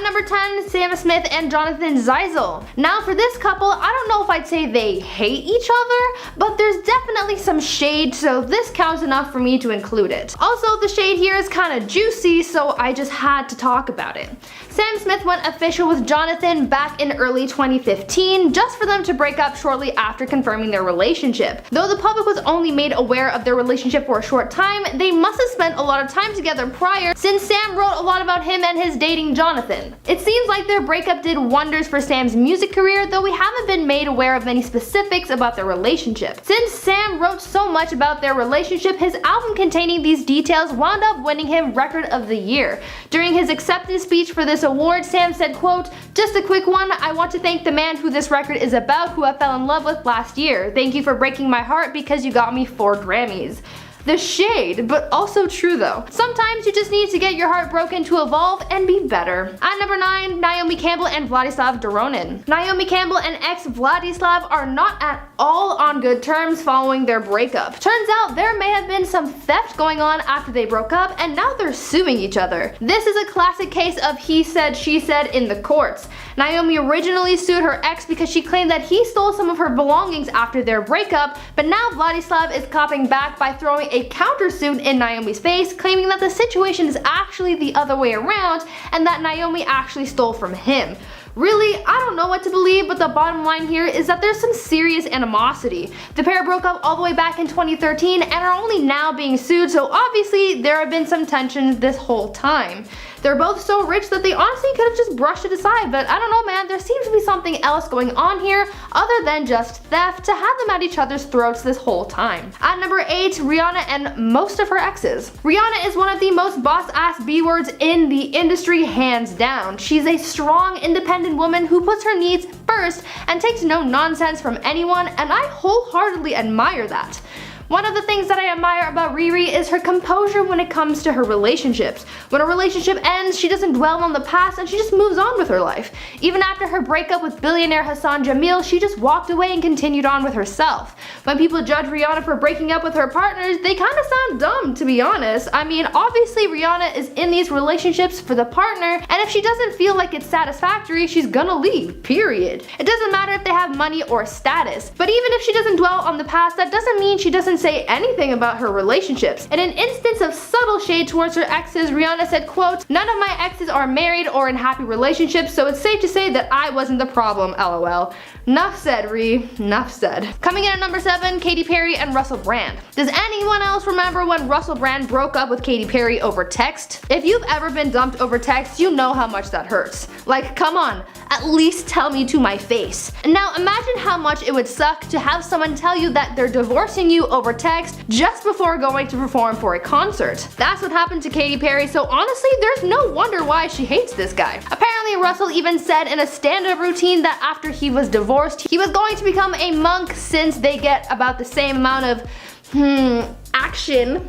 number 10, Sam Smith and Johnathan Zeizel. Now for this couple, I don't know if I'd say they hate each other, but there's definitely some shade, so this counts enough for me to include it. Also, the shade here is kind of juicy, so I just had to talk about it. Sam Smith went official with Johnathan back in early 2015, just for them to break up shortly after confirming their relationship. Though the public was only made aware of their relationship for a short time, they must have spent a lot of time together prior, since Sam wrote a lot about him and his dating Johnathan. It seems like their breakup did wonders for Sam's music career, though we haven't been made aware of many specifics about their relationship. Since Sam wrote so much about their relationship, his album containing these details wound up winning him Record of the Year. During his acceptance speech for this award, Sam said, quote, "Just a quick one, I want to thank the man who this record is about, who I fell in love with last year. Thank you for breaking my heart because you got me 4 Grammys. The shade, but also true though. Sometimes you just need to get your heart broken to evolve and be better. At number 9, Naomi Campbell and Vladislav Doronin. Naomi Campbell and ex Vladislav are not at all on good terms following their breakup. Turns out there may have been some theft going on after they broke up, and now they're suing each other. This is a classic case of he said, she said in the courts. Naomi originally sued her ex because she claimed that he stole some of her belongings after their breakup, but now Vladislav is copping back by throwing a countersuit in Naomi's face, claiming that the situation is actually the other way around and that Naomi actually stole from him. Really, I don't know what to believe, but the bottom line here is that there's some serious animosity. The pair broke up all the way back in 2013 and are only now being sued, so obviously there have been some tensions this whole time. They're both so rich that they honestly could have just brushed it aside, but I don't know, man, there seems to be something else going on here other than just theft to have them at each other's throats this whole time. At number 8, Rihanna and most of her exes. Rihanna is one of the most boss-ass B-words in the industry, hands down. She's a strong, independent woman who puts her needs first and takes no nonsense from anyone, and I wholeheartedly admire that. One of the things that I admire about Riri is her composure when it comes to her relationships. When a relationship ends, she doesn't dwell on the past and she just moves on with her life. Even after her breakup with billionaire Hassan Jamil, she just walked away and continued on with herself. When people judge Rihanna for breaking up with her partners, they kind of sound dumb, to be honest. I mean, obviously Rihanna is in these relationships for the partner, and if she doesn't feel like it's satisfactory, she's gonna leave, period. It doesn't matter if they have money or status. But even if she doesn't dwell on the past, that doesn't mean she doesn't say anything about her relationships. In an instance of subtle shade towards her exes, Rihanna said, quote, "None of my exes are married or in happy relationships, so it's safe to say that I wasn't the problem, lol." Nuff said, Ree. Nuff said. Coming in at number 7, Katy Perry and Russell Brand. Does anyone else remember when Russell Brand broke up with Katy Perry over text? If you've ever been dumped over text, you know how much that hurts. Like, come on, at least tell me to my face. And now imagine how much it would suck to have someone tell you that they're divorcing you over text just before going to perform for a concert. That's what happened to Katy Perry, so honestly, there's no wonder why she hates this guy. Apparently, Russell even said in a stand-up routine that after he was divorced, he was going to become a monk since they get about the same amount of, action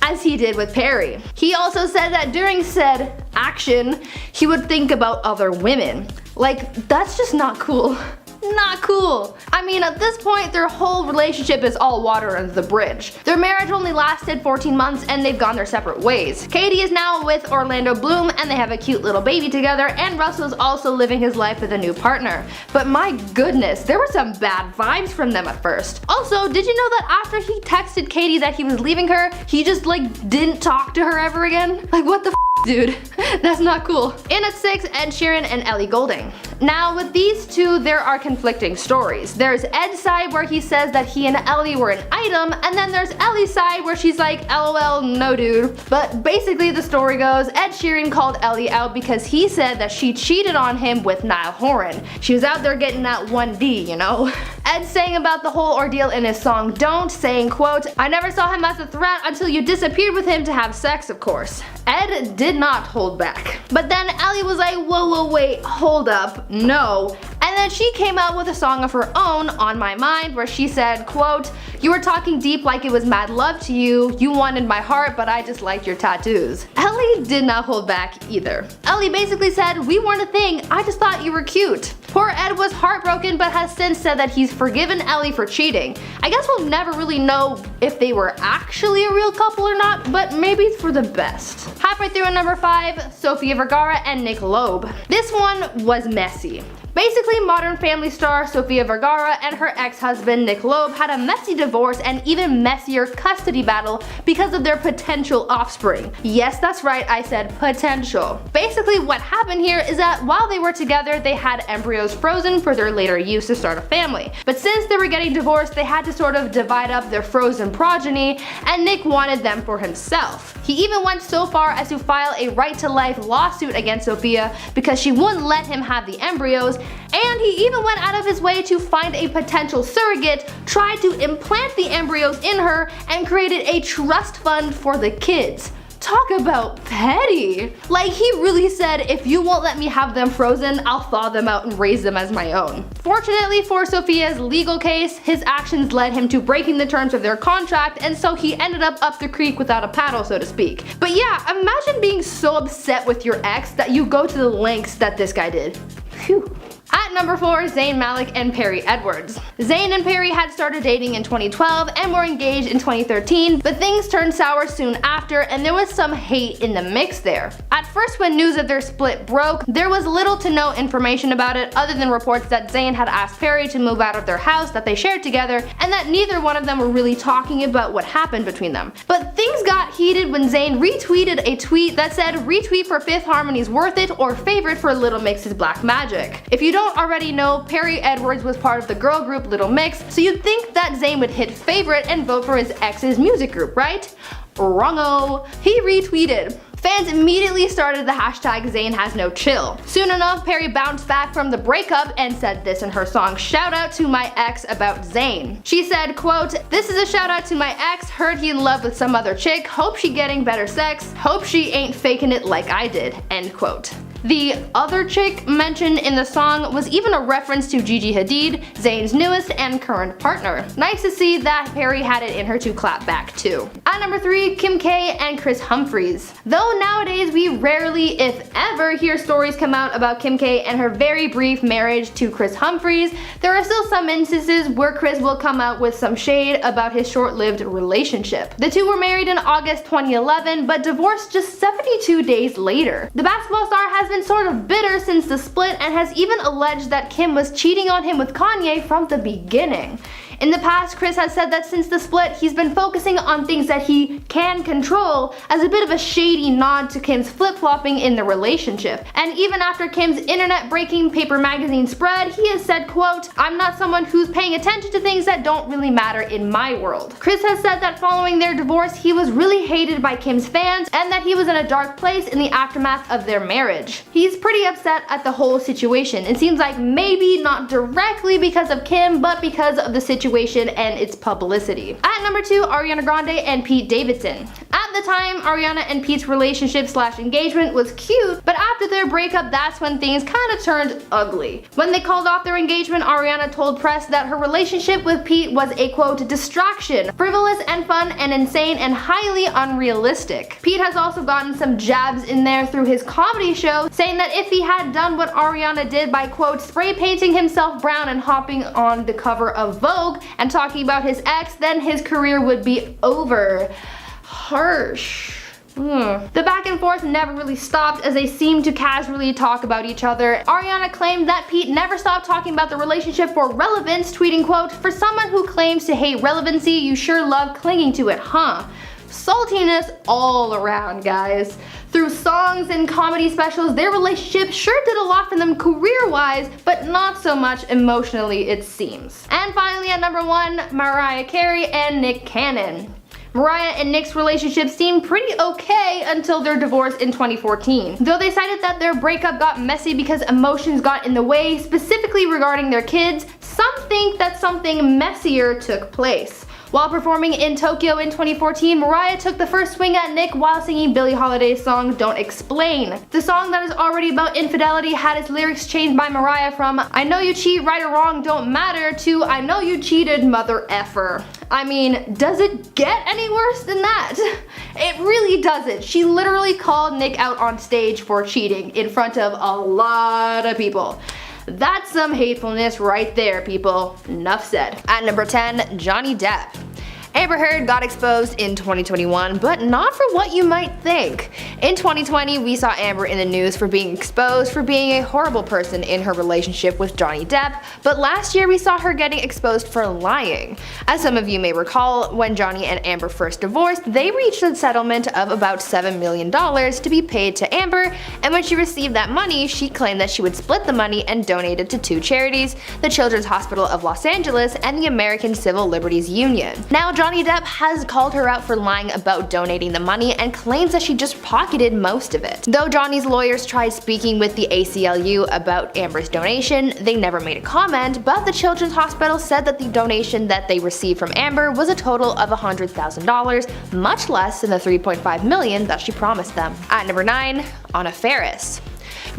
as he did with Perry. He also said that during said action, he would think about other women. Like, that's just not cool. Not cool. I mean, at this point, their whole relationship is all water under the bridge. Their marriage only lasted 14 months and they've gone their separate ways. Katie is now with Orlando Bloom and they have a cute little baby together, and Russell's also living his life with a new partner. But my goodness, there were some bad vibes from them at first. Also, did you know that after he texted Katie that he was leaving her, he just like didn't talk to her ever again? Like, what the f, dude? That's not cool. In at 6, Ed Sheeran and Ellie Goulding. Now with these two, there are conflicting stories. There's Ed's side where he says that he and Ellie were an item, and then there's Ellie's side where she's like, LOL, no dude. But basically the story goes, Ed Sheeran called Ellie out because he said that she cheated on him with Niall Horan. She was out there getting that 1D, you know? Ed sang about the whole ordeal in his song Don't, saying, quote, "I never saw him as a threat until you disappeared with him to have sex, of course." Ed did not hold back. But then Ellie was like, whoa, wait, hold up, no. And then she came out with a song of her own, On My Mind, where she said, quote, "You were talking deep like it was mad love to you. You wanted my heart, but I just liked your tattoos." Ellie did not hold back either. Ellie basically said, "We weren't a thing, I just thought you were cute." Poor Ed was heartbroken but has since said that he's forgiven Ellie for cheating. I guess we'll never really know if they were actually a real couple or not, but maybe it's for the best. Halfway through at number 5, Sofia Vergara and Nick Loeb. This one was messy. Basically, Modern Family star Sofia Vergara and her ex-husband Nick Loeb had a messy divorce and even messier custody battle because of their potential offspring. Yes, that's right, I said potential. Basically, what happened here is that while they were together, they had embryos frozen for their later use to start a family. But since they were getting divorced, they had to sort of divide up their frozen progeny, and Nick wanted them for himself. He even went so far as to file a right-to-life lawsuit against Sofia because she wouldn't let him have the embryos, and he even went out of his way to find a potential surrogate, tried to implant the embryos in her, and created a trust fund for the kids. Talk about petty. Like, he really said, if you won't let me have them frozen, I'll thaw them out and raise them as my own. Fortunately for Sofia's legal case, his actions led him to breaking the terms of their contract, and so he ended up the creek without a paddle, so to speak. But yeah, imagine being so upset with your ex that you go to the lengths that this guy did. Phew. At number 4, Zayn Malik and Perry Edwards. Zayn and Perry had started dating in 2012 and were engaged in 2013, but things turned sour soon after and there was some hate in the mix there. At first, when news of their split broke, there was little to no information about it other than reports that Zayn had asked Perry to move out of their house that they shared together and that neither one of them were really talking about what happened between them. But things got heated when Zayn retweeted a tweet that said retweet for Fifth Harmony's Worth It or favorite for Little Mix's Black Magic. If you don't already know, Perry Edwards was part of the girl group Little Mix, so you'd think that Zayn would hit favorite and vote for his ex's music group, right? Wrongo. He retweeted. Fans immediately started the hashtag Zayn has no chill. Soon enough, Perry bounced back from the breakup and said this in her song Shout Out to My Ex about Zayn. She said, quote, "This is a shout out to my ex, heard he in love with some other chick, hope she getting better sex, hope she ain't faking it like I did," end quote. The other chick mentioned in the song was even a reference to Gigi Hadid, Zayn's newest and current partner. Nice to see that Perry had it in her to clap back too. At number 3, Kim K and Kris Humphries. Though nowadays we rarely, if ever, hear stories come out about Kim K and her very brief marriage to Kris Humphries, there are still some instances where Kris will come out with some shade about his short-lived relationship. The two were married in August 2011 but divorced just 72 days later. The basketball star has been sort of bitter since the split and has even alleged that Kim was cheating on him with Kanye from the beginning. In the past, Kris has said that since the split, he's been focusing on things that he can control as a bit of a shady nod to Kim's flip-flopping in the relationship. And even after Kim's internet-breaking Paper Magazine spread, he has said, quote, "I'm not someone who's paying attention to things that don't really matter in my world." Kris has said that following their divorce, he was really hated by Kim's fans and that he was in a dark place in the aftermath of their marriage. He's pretty upset at the whole situation. It seems like maybe not directly because of Kim, but because of the situation and its publicity. At number 2, Ariana Grande and Pete Davidson. At the time, Ariana and Pete's relationship/engagement was cute, but after their breakup, that's when things kinda turned ugly. When they called off their engagement, Ariana told press that her relationship with Pete was a quote distraction, frivolous and fun and insane and highly unrealistic. Pete has also gotten some jabs in there through his comedy show, saying that if he had done what Ariana did by quote spray painting himself brown and hopping on the cover of Vogue and talking about his ex, then his career would be over. Harsh. The back and forth never really stopped as they seemed to casually talk about each other. Ariana claimed that Pete never stopped talking about the relationship for relevance, tweeting quote, "For someone who claims to hate relevancy, you sure love clinging to it, huh?" Saltiness all around, guys. Through songs and comedy specials, their relationship sure did a lot for them career-wise, but not so much emotionally, it seems. And finally at number 1, Mariah Carey and Nick Cannon. Mariah and Nick's relationship seemed pretty okay until their divorce in 2014. Though they cited that their breakup got messy because emotions got in the way, specifically regarding their kids, some think that something messier took place. While performing in Tokyo in 2014, Mariah took the first swing at Nick while singing Billie Holiday's song Don't Explain. The song that is already about infidelity had its lyrics changed by Mariah from "I know you cheat, right or wrong don't matter" to "I know you cheated, mother effer." I mean, does it get any worse than that? It really doesn't. She literally called Nick out on stage for cheating in front of a lot of people. That's some hatefulness right there, people. Enough said. At number 10, Johnny Depp. Amber Heard got exposed in 2021, but not for what you might think. In 2020, we saw Amber in the news for being exposed for being a horrible person in her relationship with Johnny Depp, but last year we saw her getting exposed for lying. As some of you may recall, when Johnny and Amber first divorced, they reached a settlement of about $7 million to be paid to Amber, and when she received that money, she claimed that she would split the money and donate it to two charities, the Children's Hospital of Los Angeles and the American Civil Liberties Union. Now, Johnny Depp has called her out for lying about donating the money and claims that she just pocketed most of it. Though Johnny's lawyers tried speaking with the ACLU about Amber's donation, they never made a comment, but the Children's Hospital said that the donation that they received from Amber was a total of $100,000, much less than the $3.5 million that she promised them. At number 9, Anna Faris.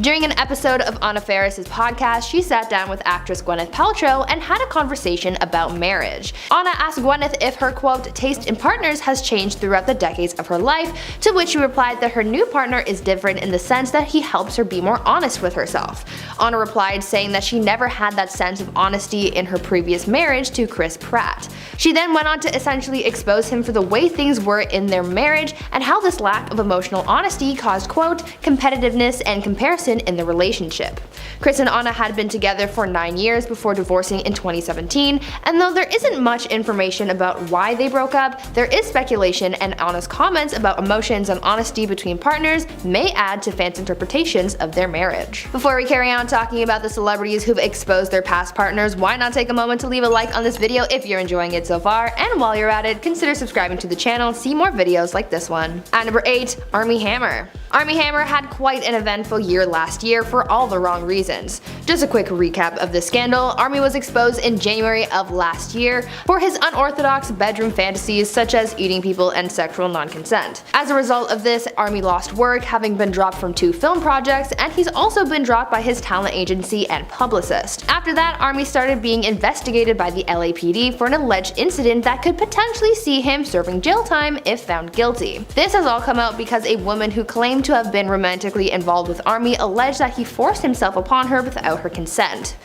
During an episode of Anna Faris' podcast, she sat down with actress Gwyneth Paltrow and had a conversation about marriage. Anna asked Gwyneth if her, quote, taste in partners has changed throughout the decades of her life, to which she replied that her new partner is different in the sense that he helps her be more honest with herself. Anna replied saying that she never had that sense of honesty in her previous marriage to Chris Pratt. She then went on to essentially expose him for the way things were in their marriage and how this lack of emotional honesty caused, quote, competitiveness and comparison in the relationship. Chris and Anna had been together for 9 years before divorcing in 2017, and though there isn't much information about why they broke up, there is speculation, and Anna's comments about emotions and honesty between partners may add to fans' interpretations of their marriage. Before we carry on talking about the celebrities who've exposed their past partners, why not take a moment to leave a like on this video if you're enjoying it so far, and while you're at it, consider subscribing to the channel to see more videos like this one. At number 8, Armie Hammer. Armie Hammer had quite an eventful year last year for all the wrong reasons. Just a quick recap of the scandal, Armie was exposed in January of last year for his unorthodox bedroom fantasies such as eating people and sexual non-consent. As a result of this, Armie lost work, having been dropped from 2 film projects, and he's also been dropped by his talent agency and publicist. After that, Armie started being investigated by the LAPD for an alleged incident that could potentially see him serving jail time if found guilty. This has all come out because a woman who claimed to have been romantically involved with Armie alleged that he forced himself upon her without her consent.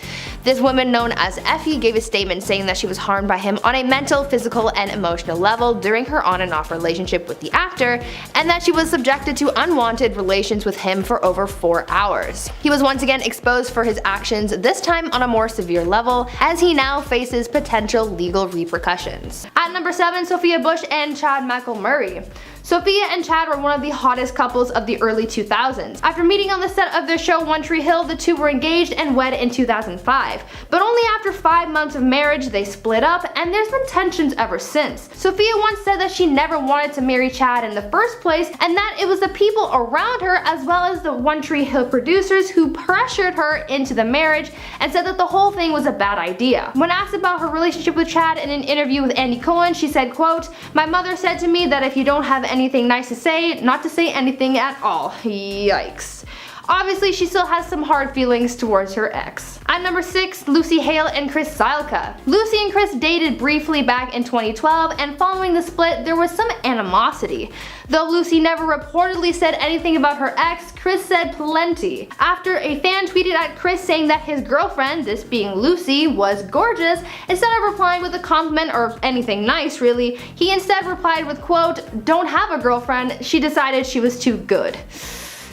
This woman, known as Effie, gave a statement saying that she was harmed by him on a mental, physical, and emotional level during her on and off relationship with the actor, and that she was subjected to unwanted relations with him for over 4 hours. He was once again exposed for his actions, this time on a more severe level, as he now faces potential legal repercussions. At number 7, Sophia Bush and Chad McElmurray. Sophia and Chad were one of the hottest couples of the early 2000s. After meeting on the set of their show One Tree Hill, the two were engaged and wed in 2005. But only after 5 months of marriage, they split up, and there's been tensions ever since. Sophia once said that she never wanted to marry Chad in the first place, and that it was the people around her as well as the One Tree Hill producers who pressured her into the marriage and said that the whole thing was a bad idea. When asked about her relationship with Chad in an interview with Andy Cohen, she said, quote, "My mother said to me that if you don't have anything nice to say, not to say anything at all." Yikes. Obviously, she still has some hard feelings towards her ex. At number 6, Lucy Hale and Kris Zeizel. Lucy and Kris dated briefly back in 2012, and following the split, there was some animosity. Though Lucy never reportedly said anything about her ex, Kris said plenty. After a fan tweeted at Kris saying that his girlfriend, this being Lucy, was gorgeous, instead of replying with a compliment or anything nice really, he instead replied with, quote, "Don't have a girlfriend, she decided she was too good."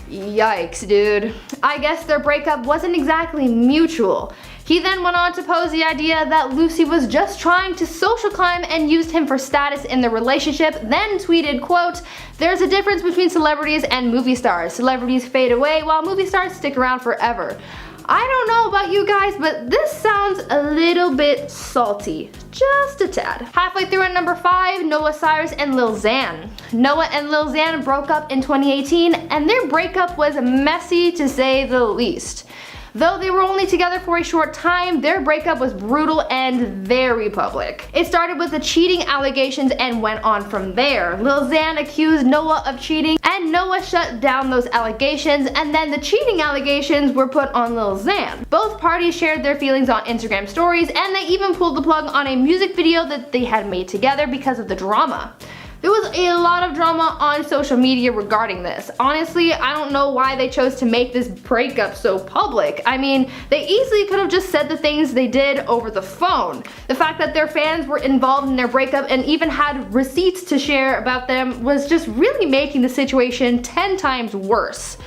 Yikes, dude. I guess their breakup wasn't exactly mutual. He then went on to pose the idea that Lucy was just trying to social climb and used him for status in the relationship, then tweeted, quote, "There's a difference between celebrities and movie stars. Celebrities fade away while movie stars stick around forever." I don't know about you guys, but this sounds a little bit salty. Just a tad. Halfway through at number 5, Noah Cyrus and Lil Xan. Noah and Lil Xan broke up in 2018, and their breakup was messy to say the least. Though they were only together for a short time, their breakup was brutal and very public. It started with the cheating allegations and went on from there. Lil Xan accused Noah of cheating, and Noah shut down those allegations, and then the cheating allegations were put on Lil Xan. Both parties shared their feelings on Instagram stories, and they even pulled the plug on a music video that they had made together because of the drama. There was a lot of drama on social media regarding this. Honestly, I don't know why they chose to make this breakup so public. I mean, they easily could have just said the things they did over the phone. The fact that their fans were involved in their breakup and even had receipts to share about them was just really making the situation 10 times worse.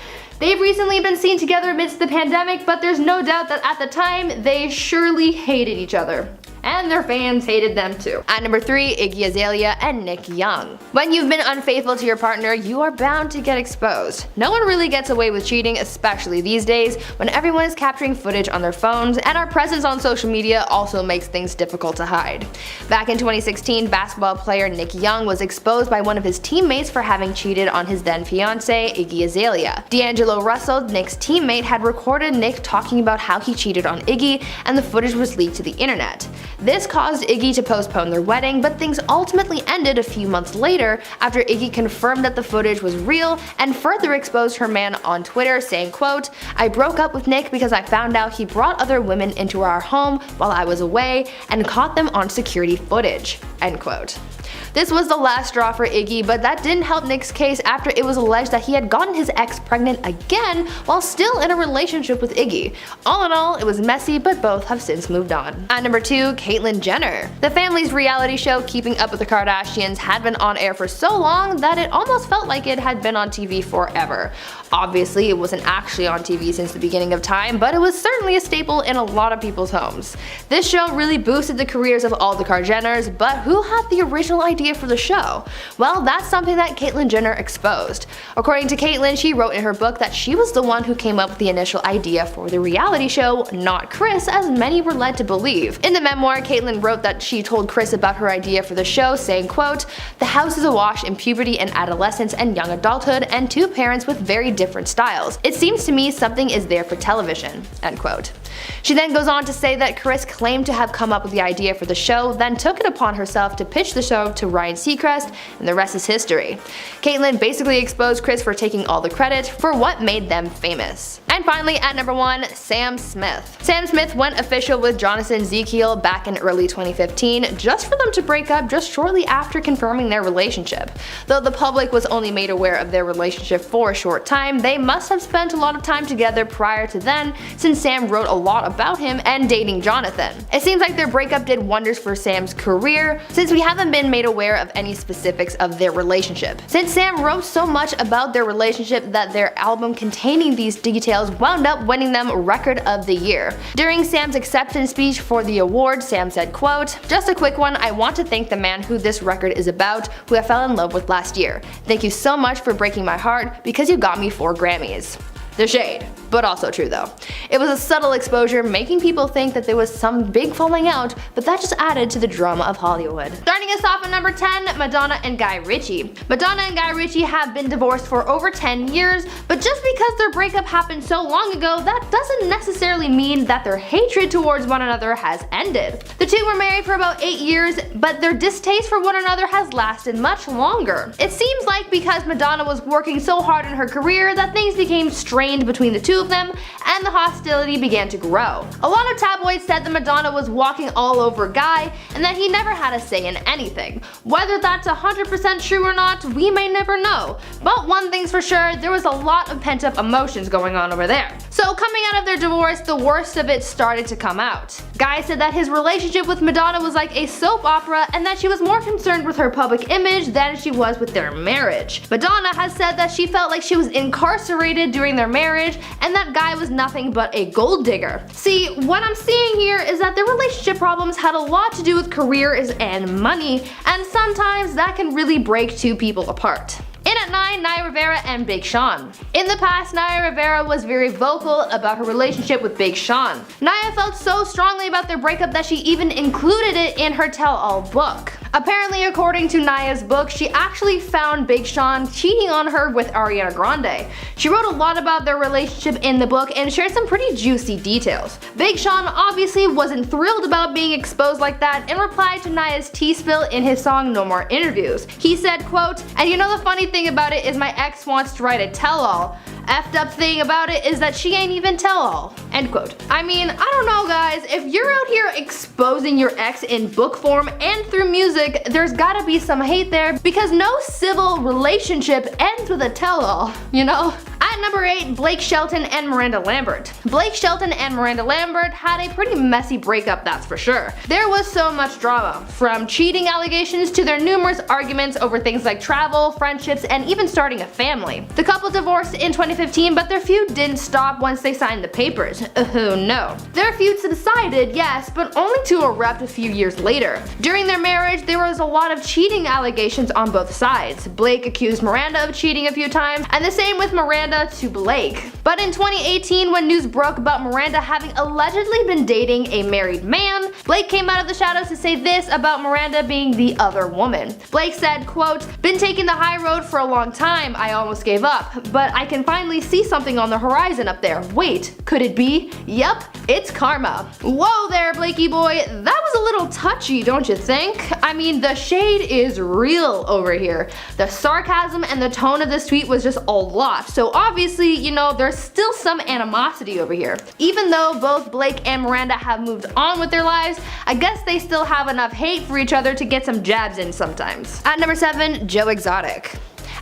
They've recently been seen together amidst the pandemic, but there's no doubt that at the time, they surely hated each other. And their fans hated them too. At number 3, Iggy Azalea and Nick Young. When you've been unfaithful to your partner, you are bound to get exposed. No one really gets away with cheating, especially these days, when everyone is capturing footage on their phones, and our presence on social media also makes things difficult to hide. Back in 2016, basketball player Nick Young was exposed by one of his teammates for having cheated on his then fiancée, Iggy Azalea. D'Angelo Russell, Nick's teammate, had recorded Nick talking about how he cheated on Iggy, and the footage was leaked to the internet. This caused Iggy to postpone their wedding, but things ultimately ended a few months later after Iggy confirmed that the footage was real and further exposed her man on Twitter, saying, quote, "I broke up with Nick because I found out he brought other women into our home while I was away and caught them on security footage," end quote. This was the last straw for Iggy, but that didn't help Nick's case after it was alleged that he had gotten his ex pregnant again while still in a relationship with Iggy. All in all, it was messy, but both have since moved on. At number 2, Caitlyn Jenner. The family's reality show Keeping Up with the Kardashians had been on air for so long that it almost felt like it had been on TV forever. Obviously, it wasn't actually on TV since the beginning of time, but it was certainly a staple in a lot of people's homes. This show really boosted the careers of all the Kardashians, but who had the original idea for the show? Well, that's something that Caitlyn Jenner exposed. According to Caitlyn, she wrote in her book that she was the one who came up with the initial idea for the reality show, not Kris, as many were led to believe. In the memoir, Caitlyn wrote that she told Kris about her idea for the show, saying, quote, "The house is awash in puberty and adolescence and young adulthood, and two parents with very different styles. It seems to me something is there for television," end quote. She then goes on to say that Kris claimed to have come up with the idea for the show, then took it upon herself to pitch the show to Ryan Seacrest, and the rest is history. Caitlyn basically exposed Kris for taking all the credit for what made them famous. And finally, at number 1, Sam Smith. Sam Smith went official with Johnathan Zeizel back in early 2015, just for them to break up just shortly after confirming their relationship. Though the public was only made aware of their relationship for a short time, they must have spent a lot of time together prior to then, since Sam wrote a lot about him and dating Johnathan. It seems like their breakup did wonders for Sam's career, since we haven't been made aware of any specifics of their relationship. Since Sam wrote so much about their relationship that their album containing these details wound up winning them Record of the Year. During Sam's acceptance speech for the award, Sam said, quote, "Just a quick one, I want to thank the man who this record is about, who I fell in love with last year. Thank you so much for breaking my heart, because you got me 4 Grammys. The shade, but also true though. It was a subtle exposure, making people think that there was some big falling out, but that just added to the drama of Hollywood. Starting us off at number 10, Madonna and Guy Ritchie. Madonna and Guy Ritchie have been divorced for over 10 years, but just because their breakup happened so long ago, that doesn't necessarily mean that their hatred towards one another has ended. The two were married for about 8 years, but their distaste for one another has lasted much longer. It seems like because Madonna was working so hard in her career that things became strained between the two of them, and the hostility began to grow. A lot of tabloids said that Madonna was walking all over Guy, and that he never had a say in anything. Whether that's 100% true or not, we may never know. But one thing's for sure, there was a lot of pent-up emotions going on over there. So coming out of their divorce, the worst of it started to come out. Guy said that his relationship with Madonna was like a soap opera, and that she was more concerned with her public image than she was with their marriage. Madonna has said that she felt like she was incarcerated during their marriage, and that Guy was nothing but a gold digger. See, what I'm seeing here is that their relationship problems had a lot to do with careers and money, and sometimes that can really break two people apart. In at 9, Naya Rivera and Big Sean. In the past, Naya Rivera was very vocal about her relationship with Big Sean. Naya felt so strongly about their breakup that she even included it in her tell-all book. Apparently, according to Naya's book, she actually found Big Sean cheating on her with Ariana Grande. She wrote a lot about their relationship in the book and shared some pretty juicy details. Big Sean obviously wasn't thrilled about being exposed like that and replied to Naya's tea spill in his song No More Interviews. He said, quote, "And you know the funny thing about it is my ex wants to write a tell-all. Effed up thing about it is that she ain't even tell-all. End quote. I mean, I don't know guys, if you're out here exposing your ex in book form and through music, there's gotta be some hate there because no civil relationship ends with a tell-all, you know? At number 8, Blake Shelton and Miranda Lambert. Blake Shelton and Miranda Lambert had a pretty messy breakup, that's for sure. There was so much drama, from cheating allegations to their numerous arguments over things like travel, friendships, and even starting a family. The couple divorced in 2015, but their feud didn't stop once they signed the papers. Oh no. Their feud subsided, yes, but only to erupt a few years later. During their marriage, there was a lot of cheating allegations on both sides. Blake accused Miranda of cheating a few times, and the same with Miranda to Blake. But in 2018, when news broke about Miranda having allegedly been dating a married man, Blake came out of the shadows to say this about Miranda being the other woman. Blake said, quote, "Been taking the high road for a long time, I almost gave up, but I can finally see something on the horizon up there. Wait, could it be? Yep, it's karma." Whoa there, Blakey boy, that was a little touchy, don't you think? I mean, the shade is real over here. The sarcasm and the tone of this tweet was just a lot, so obviously, you know, there's still some animosity over here. Even though both Blake and Miranda have moved on with their lives, I guess they still have enough hate for each other to get some jabs in sometimes. At number 7, Joe Exotic.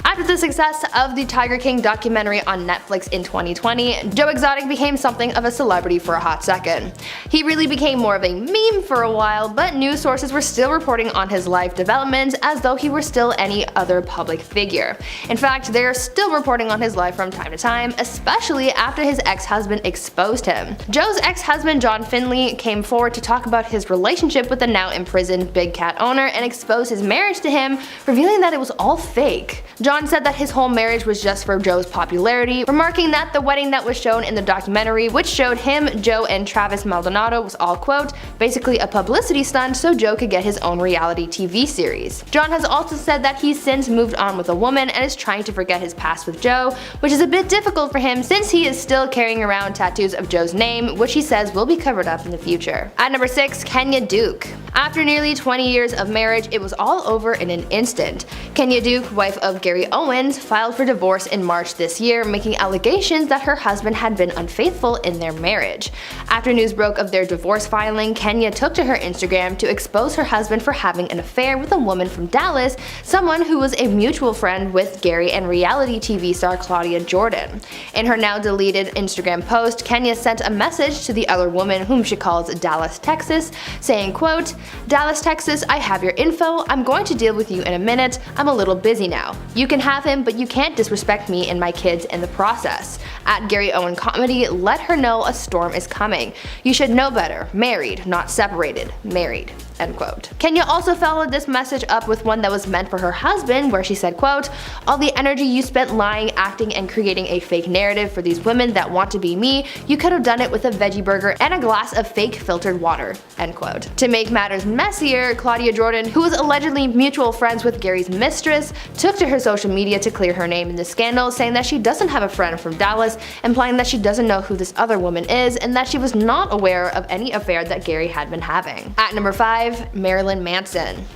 After the success of the Tiger King documentary on Netflix in 2020, Joe Exotic became something of a celebrity for a hot second. He really became more of a meme for a while, but news sources were still reporting on his life developments as though he were still any other public figure. In fact, they are still reporting on his life from time to time, especially after his ex-husband exposed him. Joe's ex-husband John Finley came forward to talk about his relationship with the now imprisoned Big Cat owner and expose his marriage to him, revealing that it was all fake. John said that his whole marriage was just for Joe's popularity, remarking that the wedding that was shown in the documentary, which showed him, Joe, and Travis Maldonado, was all, quote, basically a publicity stunt so Joe could get his own reality TV series. John has also said that he's since moved on with a woman and is trying to forget his past with Joe, which is a bit difficult for him since he is still carrying around tattoos of Joe's name, which he says will be covered up in the future. At number 6, Kenya Duke. After nearly 20 years of marriage, it was all over in an instant. Kenya Duke, wife of Gary Owens, filed for divorce in March this year, making allegations that her husband had been unfaithful in their marriage. After news broke of their divorce filing, Kenya took to her Instagram to expose her husband for having an affair with a woman from Dallas, someone who was a mutual friend with Gary and reality TV star Claudia Jordan. In her now deleted Instagram post, Kenya sent a message to the other woman, whom she calls Dallas, Texas, saying, quote, "Dallas, Texas, I have your info. I'm going to deal with you in a minute. I'm a little busy now. You can have him, but you can't disrespect me and my kids in the process. At Gary Owen Comedy, let her know a storm is coming. You should know better. Married, not separated. Married." End quote. Kenya also followed this message up with one that was meant for her husband, where she said, quote, "All the energy you spent lying, acting, and creating a fake narrative for these women that want to be me, you could have done it with a veggie burger and a glass of fake filtered water." End quote. To make matters messier, Claudia Jordan, who was allegedly mutual friends with Gary's mistress, took to her social media to clear her name in the scandal, saying that she doesn't have a friend from Dallas, implying that she doesn't know who this other woman is and that she was not aware of any affair that Gary had been having. At number 5, Marilyn Manson.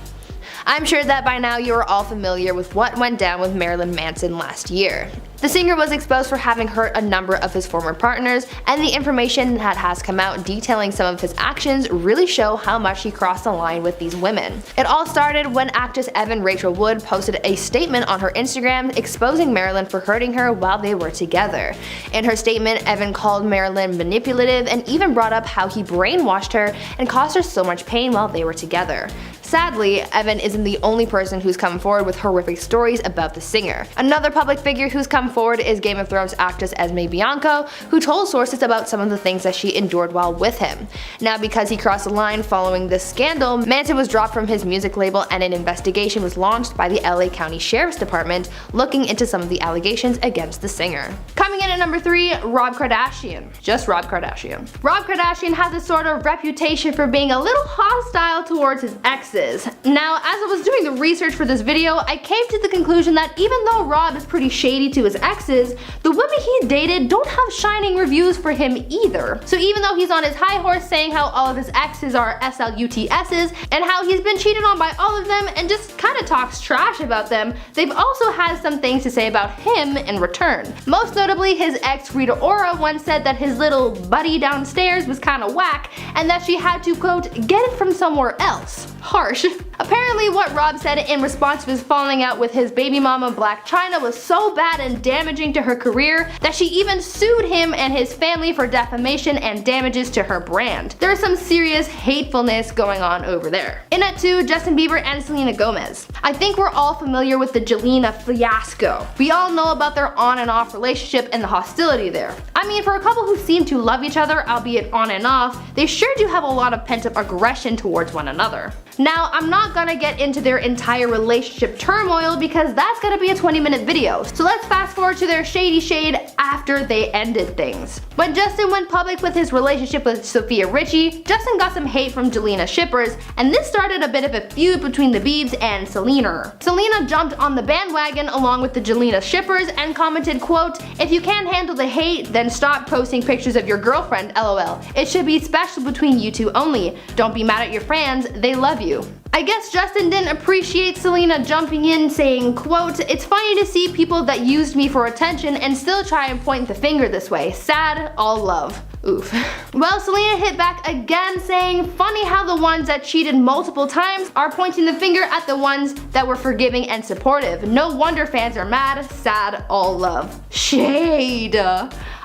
I'm sure that by now you are all familiar with what went down with Marilyn Manson last year. The singer was exposed for having hurt a number of his former partners, and the information that has come out detailing some of his actions really show how much he crossed the line with these women. It all started when actress Evan Rachel Wood posted a statement on her Instagram exposing Marilyn for hurting her while they were together. In her statement, Evan called Marilyn manipulative and even brought up how he brainwashed her and caused her so much pain while they were together. Sadly, Evan isn't the only person who's come forward with horrific stories about the singer. Another public figure who's come forward is Game of Thrones actress Esme Bianco, who told sources about some of the things that she endured while with him. Now, because he crossed the line following this scandal, Manson was dropped from his music label and an investigation was launched by the LA County Sheriff's Department looking into some of the allegations against the singer. Coming in at number 3, Rob Kardashian. Just Rob Kardashian. Rob Kardashian has a sort of reputation for being a little hostile towards his exes. exes. Now, as I was doing the research for this video, I came to the conclusion that even though Rob is pretty shady to his exes, the women he dated don't have shining reviews for him either. So even though he's on his high horse saying how all of his exes are SLUTS's and how he's been cheated on by all of them and just kinda talks trash about them, they've also had some things to say about him in return. Most notably, his ex Rita Ora once said that his little buddy downstairs was kinda whack and that she had to, quote, get it from somewhere else. Harsh. Apparently what Rob said in response to his falling out with his baby mama Black China was so bad and damaging to her career that she even sued him and his family for defamation and damages to her brand. There's some serious hatefulness going on over there. In at 2, Justin Bieber and Selena Gomez. I think we're all familiar with the Jelena fiasco. We all know about their on and off relationship and the hostility there. I mean, for a couple who seem to love each other, albeit on and off, they sure do have a lot of pent-up aggression towards one another. Now, I'm not gonna get into their entire relationship turmoil because that's gonna be a 20-minute video, so let's fast forward to their shady shade after they ended things. When Justin went public with his relationship with Sophia Richie, Justin got some hate from Jelena shippers, and this started a bit of a feud between the Biebs and Selena. Selena jumped on the bandwagon along with the Jelena shippers and commented, quote, if you can't handle the hate, then stop posting pictures of your girlfriend, lol. It should be special between you two only. Don't be mad at your fans, they love you. I guess Justin didn't appreciate Selena jumping in saying, quote, it's funny to see people that used me for attention and still try and point the finger this way. Sad, all love. Oof. Well, Selena hit back again saying, funny how the ones that cheated multiple times are pointing the finger at the ones that were forgiving and supportive. No wonder fans are mad, sad, all love. Shade.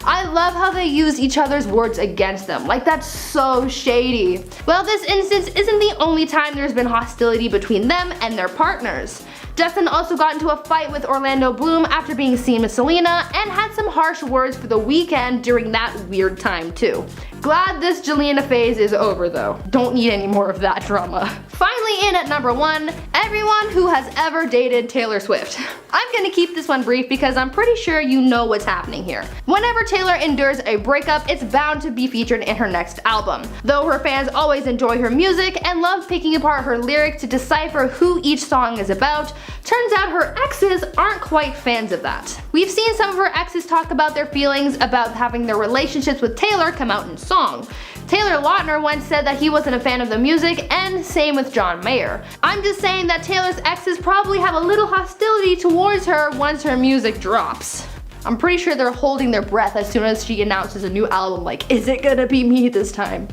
I love how they use each other's words against them. Like, that's so shady. Well, this instance isn't the only time there's been hostility between them and their partners. Justin also got into a fight with Orlando Bloom after being seen with Selena and had some harsh words for The Weeknd during that weird time too. Glad this Jelena phase is over though. Don't need any more of that drama. Finally in at number 1, everyone who has ever dated Taylor Swift. I'm gonna keep this one brief because I'm pretty sure you know what's happening here. Whenever Taylor endures a breakup, it's bound to be featured in her next album. Though her fans always enjoy her music and love picking apart her lyrics to decipher who each song is about, turns out her exes aren't quite fans of that. We've seen some of her exes talk about their feelings about having their relationships with Taylor come out in song. Taylor Lautner once said that he wasn't a fan of the music, and same with John Mayer. I'm just saying that Taylor's exes probably have a little hostility towards her once her music drops. I'm pretty sure they're holding their breath as soon as she announces a new album, like, is it gonna be me this time?